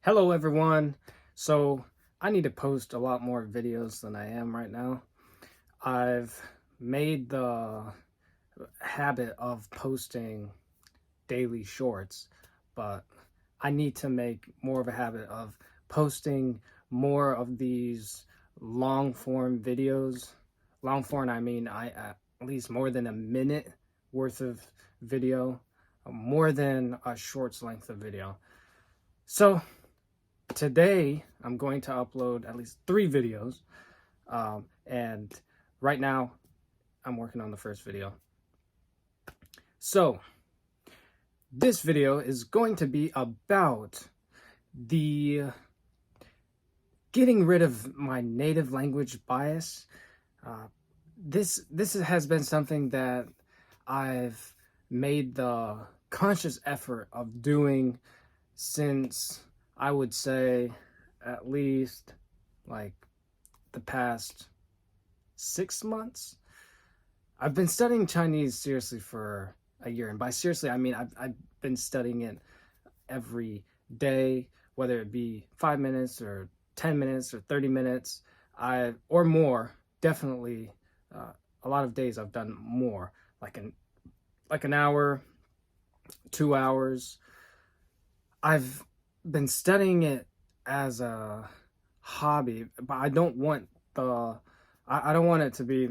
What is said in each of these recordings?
Hello everyone. So I need to post a lot more videos than I am right now. I've made the habit of posting daily shorts, but I need to make more of a habit of posting more of these long form videos. Long form, I mean, I at least more than a minute worth of video, more than a short's length of video. So today I'm going to upload at least 3 videos, and right now I'm working on the first video. So this video is going to be about the getting rid of my native language bias. This has been something that I've made the conscious effort of doing since, I would say, at least like the past 6 months. I've been studying Chinese seriously for a year, and by seriously I mean I've been studying it every day, whether it be 5 minutes or 10 minutes or 30 minutes, or more. Definitely, a lot of days I've done more, like an hour, 2 hours. I've been studying it as a hobby, but I don't want I don't want it to be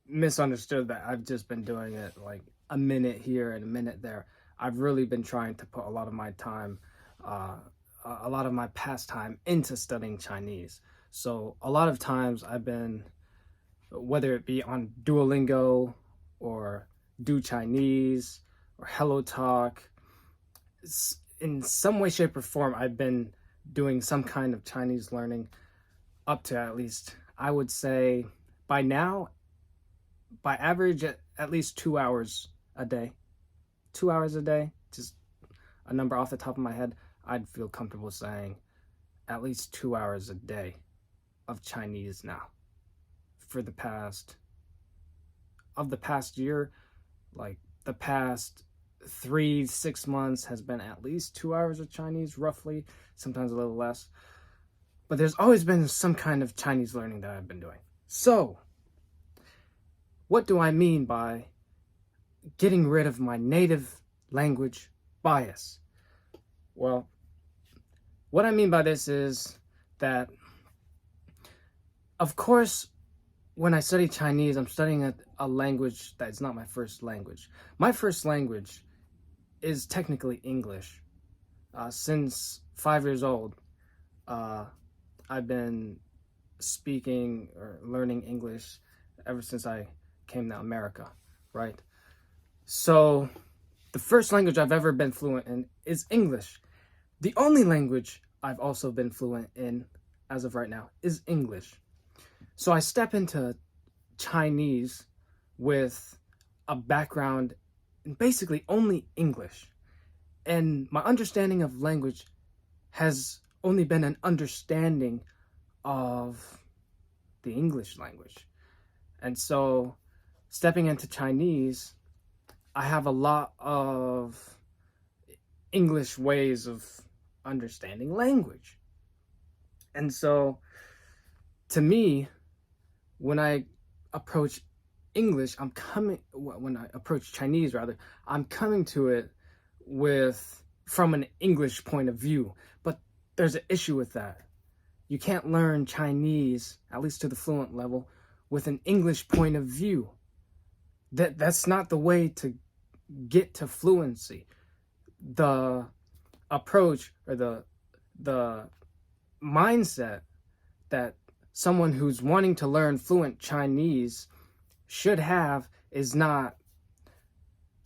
misunderstood that I've just been doing it like a minute here and a minute there. I've really been trying to put a lot of my time, a lot of my pastime into studying Chinese. So a lot of times I've been, whether it be on Duolingo or Do Chinese or Hello Talk, in some way, shape, or form, I've been doing some kind of Chinese learning up to, at least, I would say, by now, by average, at least 2 hours a day. 2 hours a day, just a number off the top of my head, I'd feel comfortable saying at least 2 hours a day of Chinese now. For the past year, like the past 3 6 months has been at least 2 hours of Chinese, roughly, sometimes a little less. But there's always been some kind of Chinese learning that I've been doing. So, what do I mean by getting rid of my native language bias? Well, what I mean by this is that, of course, when I study Chinese, I'm studying a language that is not my first language. My first language is technically English. Since 5 years old, I've been speaking or learning English ever since I came to America, right? So the first language I've ever been fluent in is English. The only language I've also been fluent in as of right now is English. So I step into Chinese with a background in basically only English. And my understanding of language has only been an understanding of the English language. And so stepping into Chinese, I have a lot of English ways of understanding language. And so to me, when I approach English, when I approach Chinese rather, I'm coming to it from an English point of view. But there's an issue with that. You can't learn Chinese, at least to the fluent level, with an English point of view. That's not the way to get to fluency. The approach, or the mindset that someone who's wanting to learn fluent Chinese should have is not,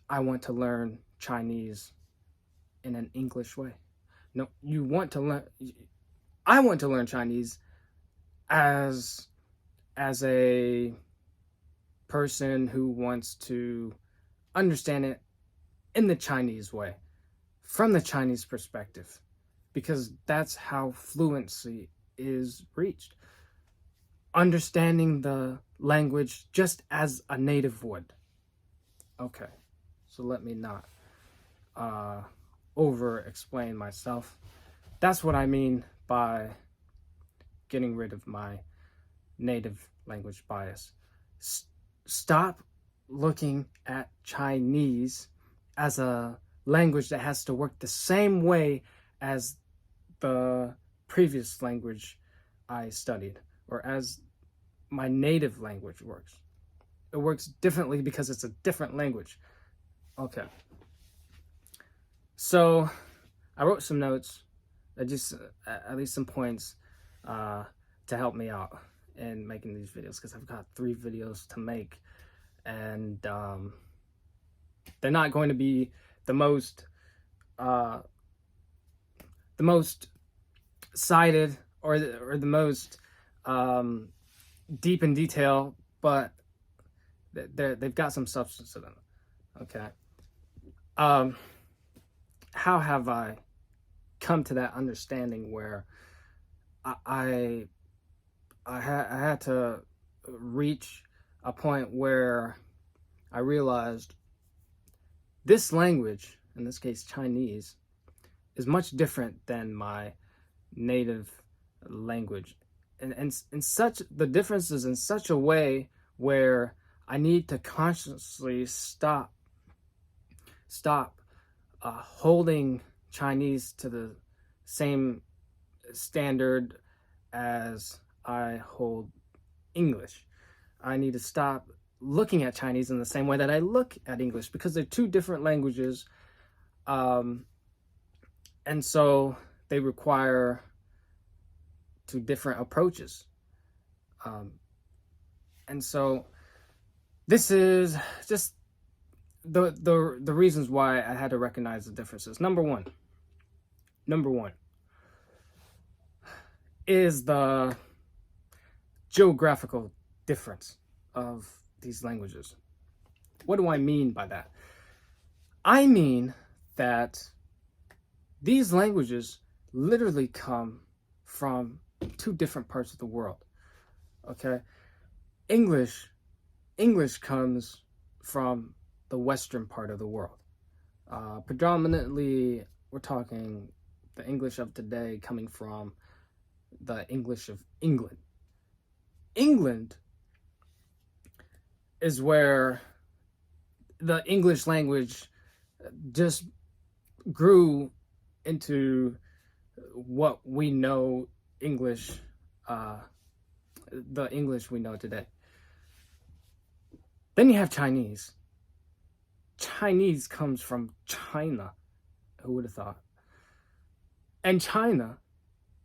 I want to learn Chinese in an English way. No, I want to learn Chinese as a person who wants to understand it in the Chinese way, from the Chinese perspective, because that's how fluency is reached. Understanding the language just as a native would. Okay, so let me not over explain myself. That's what I mean by getting rid of my native language bias. Stop looking at Chinese as a language that has to work the same way as the previous language I studied, or as my native language works. It works differently because it's a different language. Okay. So I wrote some notes, just at least some points to help me out in making these videos, because I've got 3 videos to make, and they're not going to be the most cited or the most deep in detail, but they've got some substance to them. Okay. How have I come to that understanding where I had to reach a point where I realized this language, in this case Chinese, is much different than my native language, and such the difference is in such a way where I need to consciously stop holding Chinese to the same standard as I hold English. I need to stop looking at Chinese in the same way that I look at English, because they're 2 different languages, and so they require 2 different approaches. And so this is just the reasons why I had to recognize the differences. Number one is the geographical difference of these languages. What do I mean by that? I mean that these languages literally come from 2 different parts of the world. Okay? English comes from the western part of the world. Predominantly, we're talking the English of today coming from the English of England. England is where the English language just grew into what we know English, the English we know today. Then you have Chinese. Chinese comes from China. Who would have thought? And China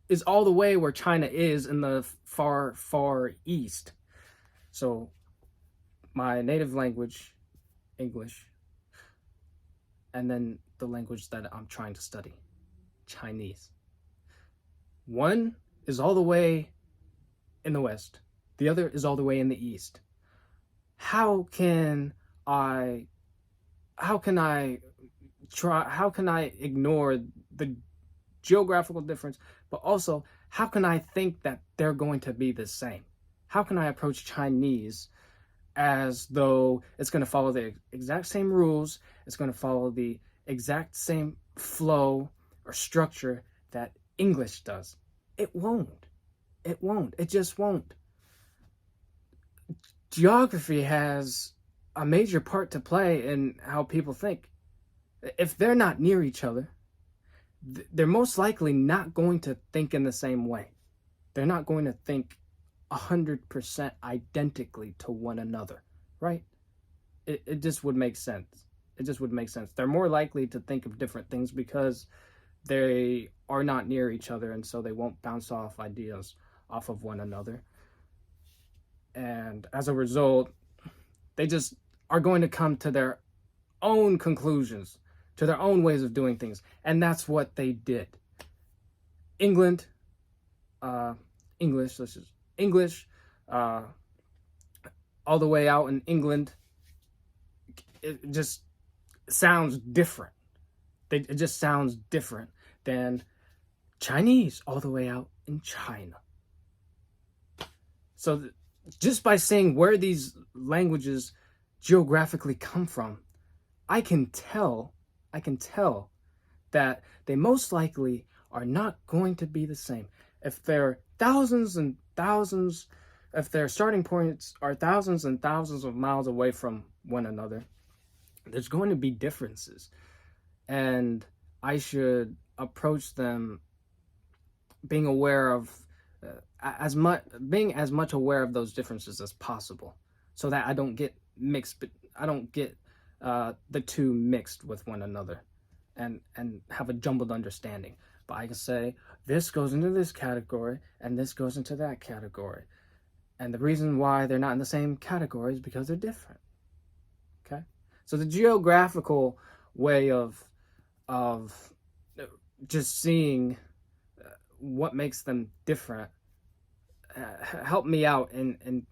is all the way where China is in the far, far east. So my native language, English, and then the language that I'm trying to study, Chinese. One is all the way in the west. The other is all the way in the east. How can I ignore the geographical difference, but also how can I think that they're going to be the same? How can I approach Chinese as though it's going to follow the exact same rules, it's going to follow the exact same flow or structure that English does? It won't. It just won't. Geography has a major part to play in how people think. If they're not near each other, they're most likely not going to think in the same way. They're not going to think 100% identically to one another, right? It just would make sense. It just would make sense. They're more likely to think of different things because they are not near each other, and so they won't bounce off ideas off of one another. And as a result, they just are going to come to their own conclusions, to their own ways of doing things. And that's what they did. English, all the way out in England, it just sounds different. It just sounds different than Chinese all the way out in China. So just by saying where these languages geographically come from, I can tell that they most likely are not going to be the same. If they're thousands and thousands, if their starting points are thousands and thousands of miles away from one another, there's going to be differences. And I should approach them being aware of being as much aware of those differences as possible, so that I don't get mixed, but I don't get the two mixed with one another, and have a jumbled understanding. But I can say this goes into this category and this goes into that category, and the reason why they're not in the same category is because they're different. Okay, so the geographical way of just seeing what makes them different help me out in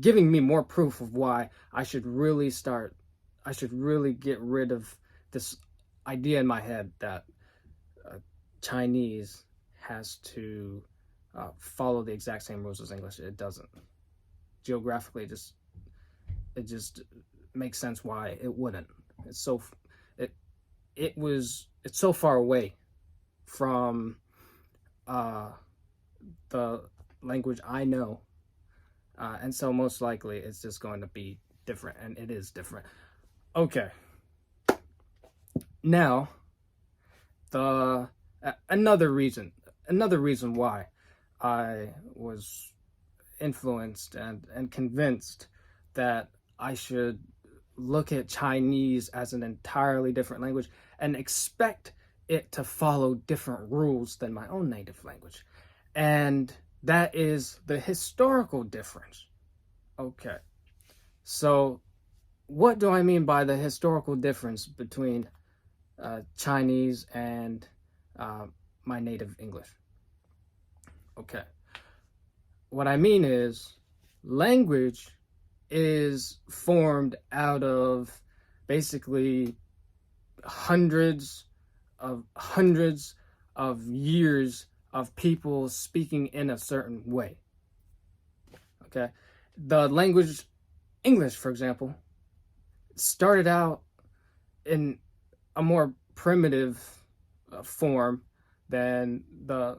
giving me more proof of why I should really get rid of this idea in my head that Chinese has to follow the exact same rules as English. It doesn't. Geographically, it just makes sense why it wouldn't. It's so far away from the language I know, and so most likely it's just going to be different, and it is different. Okay, now another reason why I was influenced and convinced that I should look at Chinese as an entirely different language and expect it to follow different rules than my own native language. And that is the historical difference. Okay, so what do I mean by the historical difference between Chinese and my native English? Okay, what I mean is language is formed out of basically hundreds of years of people speaking in a certain way. Okay, the language English, for example, started out in a more primitive form than the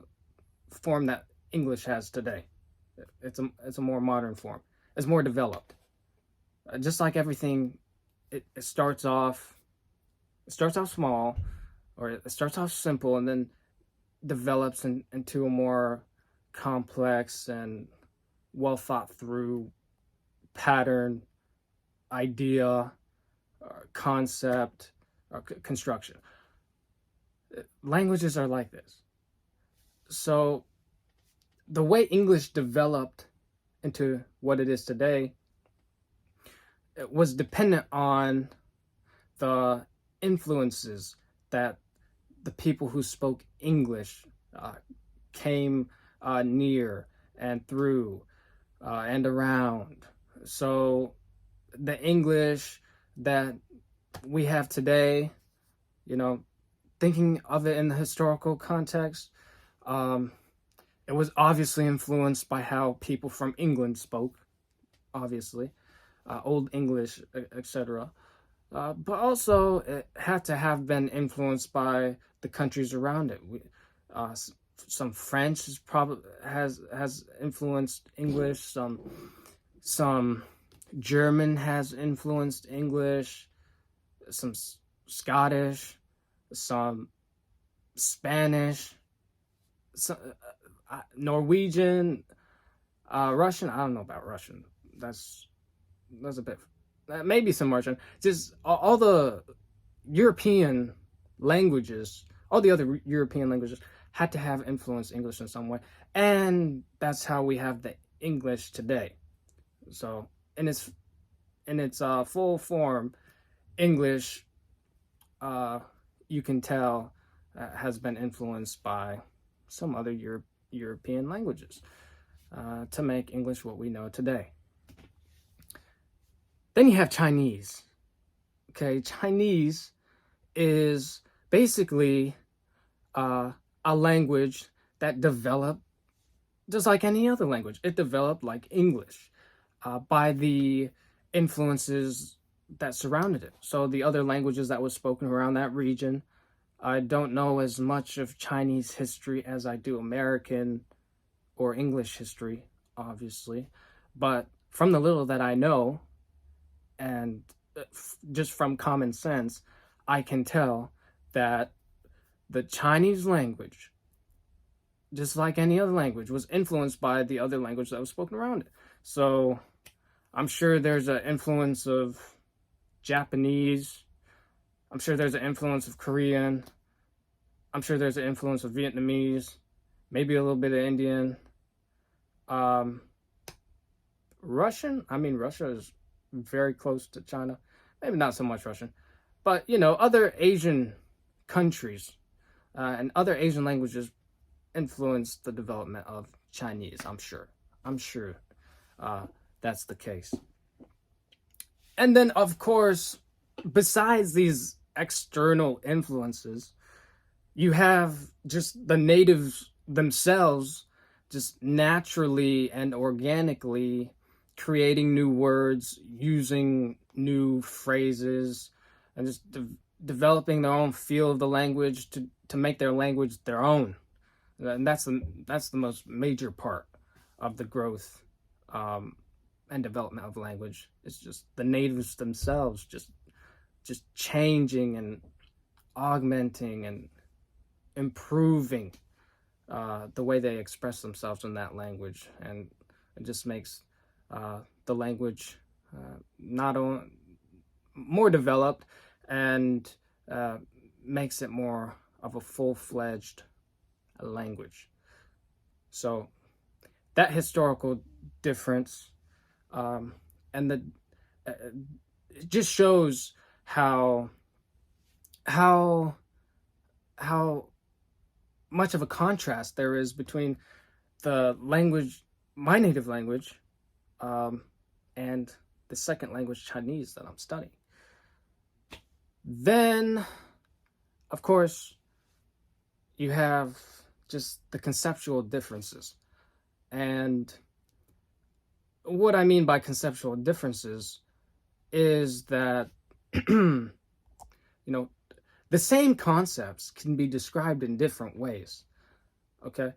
form that English has today. It's a more modern form. It's more developed. Just like everything, it starts off small, or it starts off simple, and then develops into a more complex and well thought through pattern, idea, concept, or construction. Languages are like this. So the way English developed into what it is today, it was dependent on the influences that the people who spoke English came near and through and around. So the English that we have today, thinking of it in the historical context, it was obviously influenced by how people from England spoke, obviously, Old English, etc. But also it had to have been influenced by the countries around it. Some French has influenced English. Some German has influenced English. Some Scottish, some Spanish, some Norwegian, Russian. I don't know about Russian. That's a bit. Maybe some Russian. Just all the European languages, all the other European languages had to have influenced English in some way, and that's how we have the English today. So in its full form, English, you can tell, has been influenced by some other European languages to make English what we know today. Then you have Chinese. Okay, Chinese is basically a language that developed just like any other language. It developed like English by the influences that surrounded it. So the other languages that was spoken around that region I don't know as much of Chinese history as I do American or English history, obviously. But from the little that I know, and just from common sense, I can tell that the Chinese language, just like any other language, was influenced by the other language that was spoken around it. So I'm sure there's an influence of Japanese. I'm sure there's an influence of Korean. I'm sure there's an influence of Vietnamese, maybe a little bit of Indian. Um, Russian, I mean, Russia is very close to China. Maybe not so much Russian, but other Asian countries and other Asian languages influenced the development of Chinese. I'm sure. I'm sure that's the case. And then, of course, besides these external influences, you have just the natives themselves just naturally and organically creating new words, using new phrases, and just developing their own feel of the language to make their language their own. And that's the most major part of the growth and development of language. It's just the natives themselves just changing and augmenting and improving the way they express themselves in that language, and it just makes the language not only more developed and makes it more of a full-fledged language. So that historical difference and it just shows how much of a contrast there is between the language, my native language, and the second language, Chinese, that I'm studying. Then, of course, you have just the conceptual differences. And what I mean by conceptual differences is that, the same concepts can be described in different ways. Okay.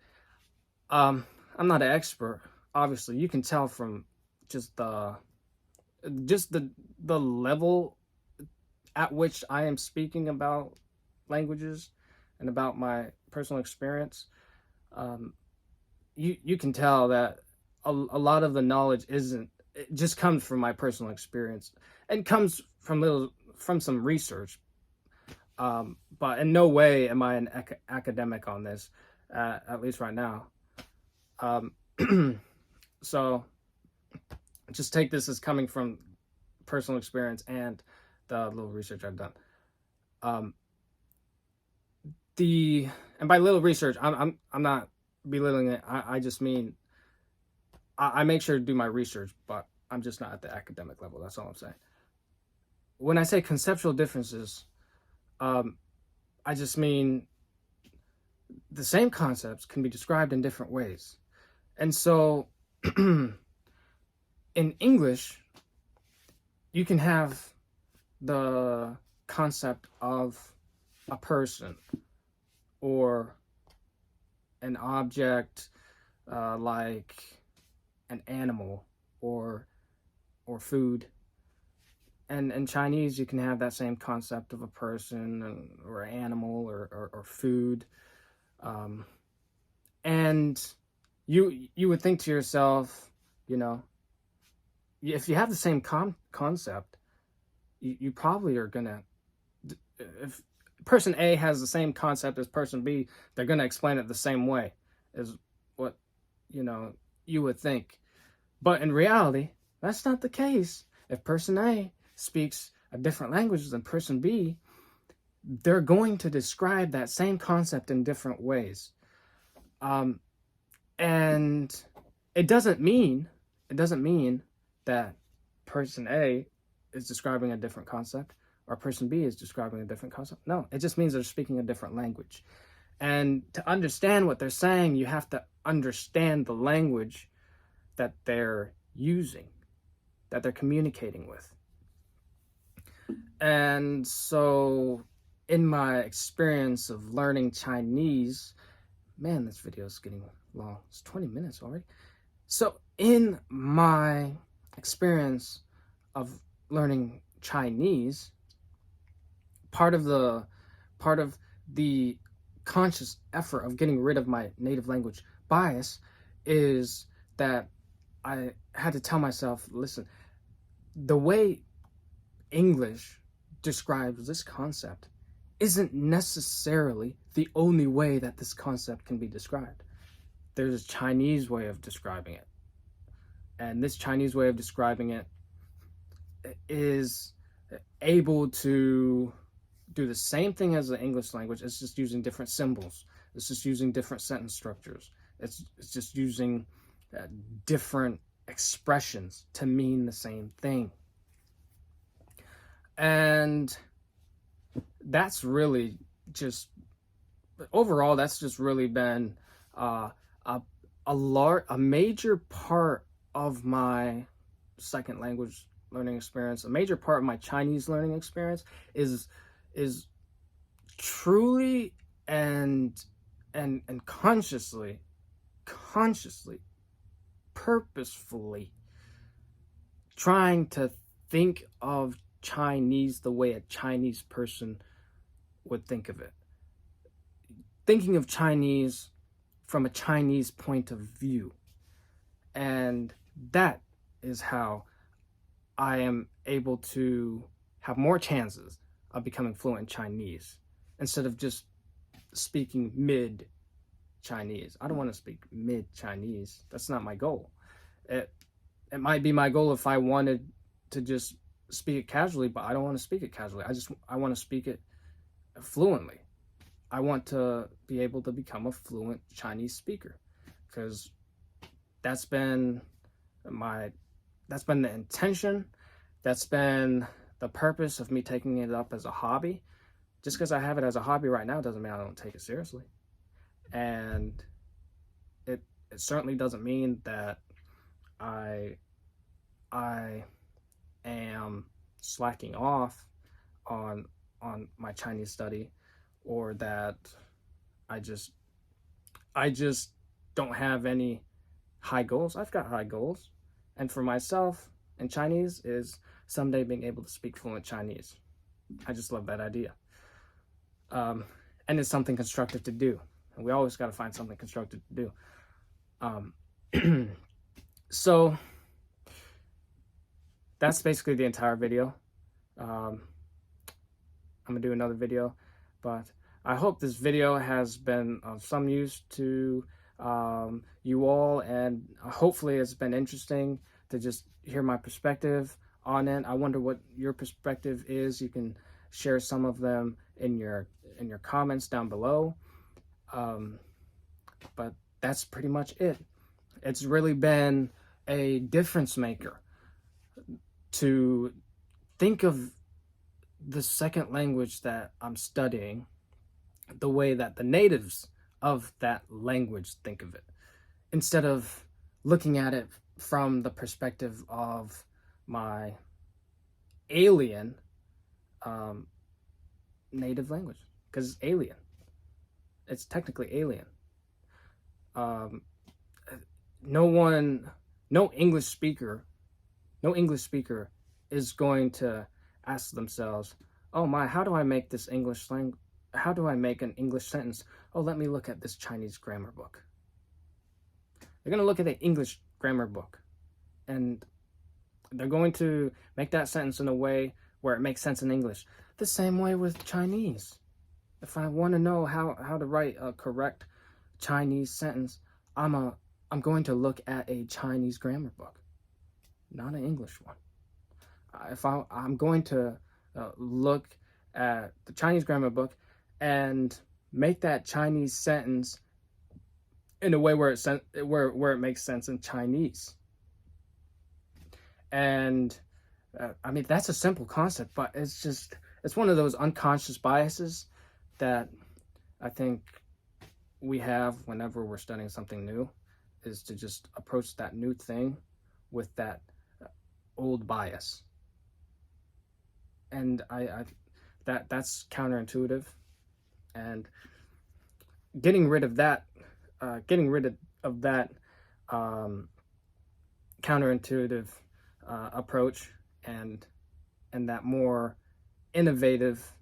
I'm not an expert. Obviously, you can tell from just the level at which I am speaking about languages and about my personal experience. You can tell that a lot of the knowledge it just comes from my personal experience and comes from some research. But in no way am I an academic on this, at least right now. So just take this as coming from personal experience and the little research I've done. And by little research, I'm not belittling it. I just mean I make sure to do my research, but I'm just not at the academic level. That's all I'm saying. When I say conceptual differences, I just mean the same concepts can be described in different ways. And so in English, you can have the concept of a person or an object like an animal or food. And in Chinese, you can have that same concept of a person or animal or food. And you would think to yourself, if you have the same concept, you probably are going to, if person A has the same concept as person B, they're going to explain it the same way as what, you would think. But in reality, that's not the case. If person A speaks a different language than person B, they're going to describe that same concept in different ways. And it doesn't mean that person A is describing a different concept or person B is describing a different concept. No, it just means they're speaking a different language. And to understand what they're saying, you have to understand the language that they're using, that they're communicating with. And so in my experience of learning Chinese, man, this video is getting long. It's 20 minutes already. So in my experience of learning Chinese, part of the conscious effort of getting rid of my native language bias is that I had to tell myself, listen, the way English describes this concept isn't necessarily the only way that this concept can be described. There's a Chinese way of describing it. And this Chinese way of describing it is able to do the same thing as the English language. It's just using different symbols. It's just using different sentence structures. It's just using different expressions to mean the same thing. And that's really just, overall, that's just really been a major part of my second language learning experience. A major part of my Chinese learning experience is truly and consciously, purposefully trying to think of Chinese the way a Chinese person would think of it. Thinking of Chinese from a Chinese point of view. And that is how I am able to have more chances of becoming fluent in Chinese instead of just speaking mid-Chinese. I don't want to speak mid-Chinese. That's not my goal. It might be my goal if I wanted to just speak it casually, but I don't want to speak it casually. I want to speak it fluently. I want to be able to become a fluent Chinese speaker, because that's been the intention. That's been the purpose of me taking it up as a hobby. Just because I have it as a hobby right now doesn't mean I don't take it seriously. And it certainly doesn't mean that I am slacking off on my Chinese study, or that I just don't have any high goals. I've got high goals, and for myself in Chinese is someday being able to speak fluent Chinese. I just love that idea. And it's something constructive to do, and we always got to find something constructive to do. So that's basically the entire video. I'm gonna do another video, but I hope this video has been of some use to you all, and hopefully it's been interesting to just hear my perspective on it. I wonder what your perspective is. You can share some of them in your comments down below. But that's pretty much it. It's really been a difference maker to think of the second language that I'm studying the way that the natives of that language think of it, instead of looking at it from the perspective of my alien native language, because it's alien. It's technically alien. No English speaker is going to ask themselves, oh my, how do I make this how do I make an English sentence? Oh, let me look at this Chinese grammar book. They're going to look at the English grammar book, and they're going to make that sentence in a way where it makes sense in English. The same way with Chinese. If I want to know how to write a correct Chinese sentence, I'm going to look at a Chinese grammar book, not an English one. If I'm going to look at the Chinese grammar book and make that Chinese sentence in a way where it makes sense in Chinese. And I mean, that's a simple concept, but it's one of those unconscious biases that I think we have whenever we're studying something new, is to just approach that new thing with that old bias. And that's counterintuitive, and getting rid of that, um, counterintuitive approach, and that more innovative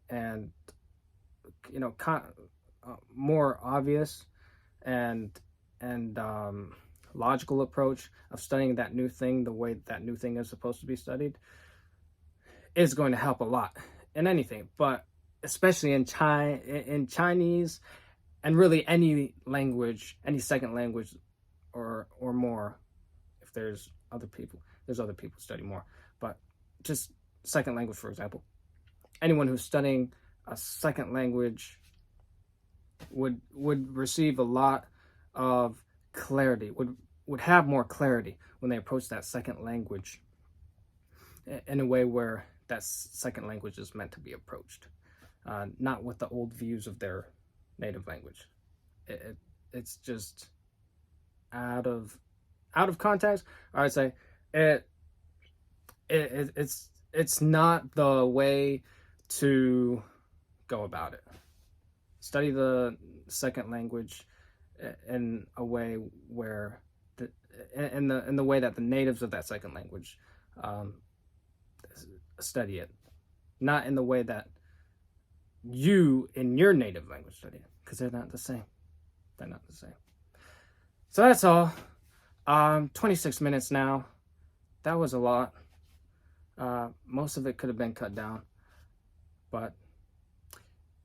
and more obvious and logical approach of studying that new thing the way that new thing is supposed to be studied is going to help a lot in anything, but especially in Chinese, and really any language, any second language or more. If there's other people study more, but just second language, for example, anyone who's studying a second language would receive a lot of clarity, would have more clarity when they approach that second language in a way where that second language is meant to be approached, not with the old views of their native language. It's just out of context. Or I'd say it's not the way to go about it. Study the second language in a way where in the way that the natives of that second language study it, not in the way that you in your native language study it, because they're not the same. They're not the same. So that's all. 26 minutes now. That was a lot. Most of it could have been cut down, but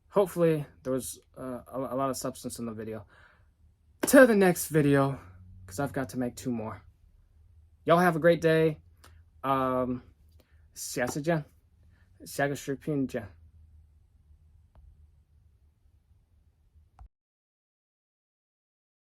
hopefully there was a lot of substance in the video. To the next video, because I've got to make 2 more. Y'all have a great day. 下次见，下个视频见。